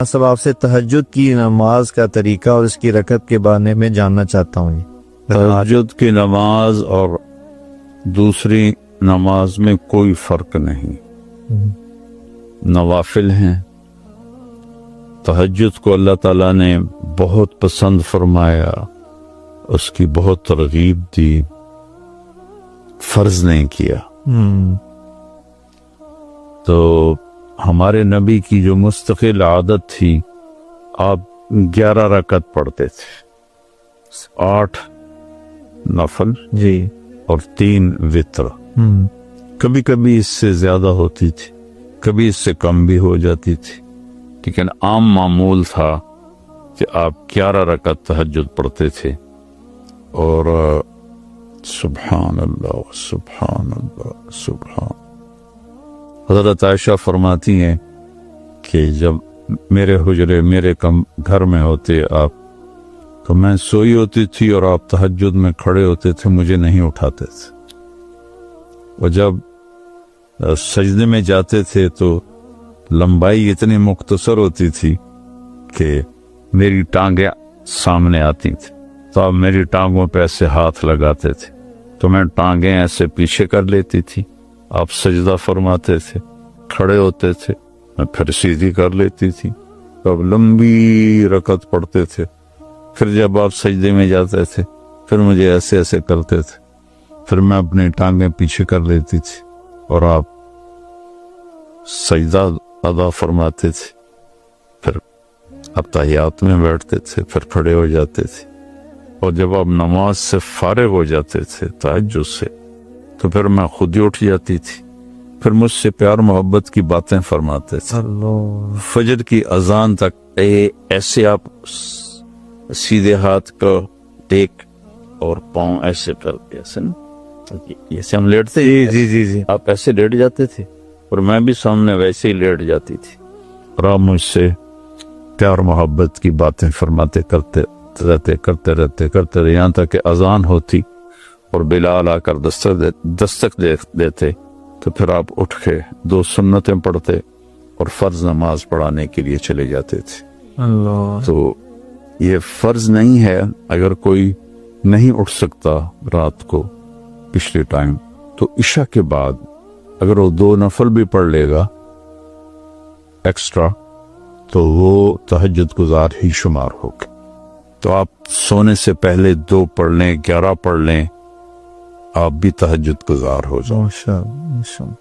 سب آپ سے تہجد کی نماز کا طریقہ اور اس کی رکعت کے بارے میں جاننا چاہتا ہوں. تہجد کی نماز اور دوسری نماز میں کوئی فرق نہیں، نوافل ہیں. تہجد کو اللہ تعالیٰ نے بہت پسند فرمایا، اس کی بہت ترغیب دی، فرض نہیں کیا. تو ہمارے نبی کی جو مستقل عادت تھی، آپ 11 رکعت پڑھتے تھے، 8 نفل جی اور 3 وتر. کبھی کبھی اس سے زیادہ ہوتی تھی، کبھی اس سے کم بھی ہو جاتی تھی، لیکن عام معمول تھا کہ آپ 11 رکعت تہجد پڑھتے تھے. اور سبحان اللہ سبحان اللہ سبحان. حضرت عائشہ فرماتی ہیں کہ جب میرے حجرے میرے گھر میں ہوتے آپ، تو میں سوئی ہوتی تھی اور آپ تہجد میں کھڑے ہوتے تھے، مجھے نہیں اٹھاتے تھے. اور جب سجدے میں جاتے تھے تو لمبائی اتنی مختصر ہوتی تھی کہ میری ٹانگیں سامنے آتی تھیں، تو آپ میری ٹانگوں پہ ایسے ہاتھ لگاتے تھے، تو میں ٹانگیں ایسے پیچھے کر لیتی تھی. آپ سجدہ فرماتے تھے، کھڑے ہوتے تھے، میں پھر سیدھی کر لیتی تھی. تو اب لمبی رکعت پڑھتے تھے. پھر جب آپ سجدے میں جاتے تھے، پھر مجھے ایسے ایسے کرتے تھے، پھر میں اپنی ٹانگیں پیچھے کر لیتی تھی اور آپ سجدہ ادا فرماتے تھے. پھر اب تحیات میں بیٹھتے تھے، پھر کھڑے ہو جاتے تھے. اور جب آپ نماز سے فارغ ہو جاتے تھے تہجد سے، تو پھر میں خود ہی اٹھ جاتی تھی، پھر مجھ سے پیار محبت کی باتیں فرماتے تھے. فجر کی اذان تک ایسے آپ سیدھے ہاتھ کو ٹیک اور پاؤں ایسے کر کے، ایسے ہم لیٹتے جی جی جی آپ ایسے لیٹ جاتے تھے اور میں بھی سامنے ویسے ہی لیٹ جاتی تھی. اور آپ مجھ سے پیار محبت کی باتیں فرماتے کرتے رہتے یہاں تک کہ اذان ہوتی اور بلال آ کر دستک دیتے، تو پھر آپ اٹھ کے 2 سنتیں پڑھتے اور فرض نماز پڑھانے کے لیے چلے جاتے تھے. اللہ. تو یہ فرض نہیں ہے. اگر کوئی نہیں اٹھ سکتا رات کو پچھلے ٹائم، تو عشاء کے بعد اگر وہ 2 نفل بھی پڑھ لے گا ایکسٹرا، تو وہ تہجد گزار ہی شمار ہوگا. تو آپ سونے سے پہلے 2 پڑھ لیں، 11 پڑھ لیں، آپ بھی تہجد گزار ہو جائیں. ماشاءاللہ.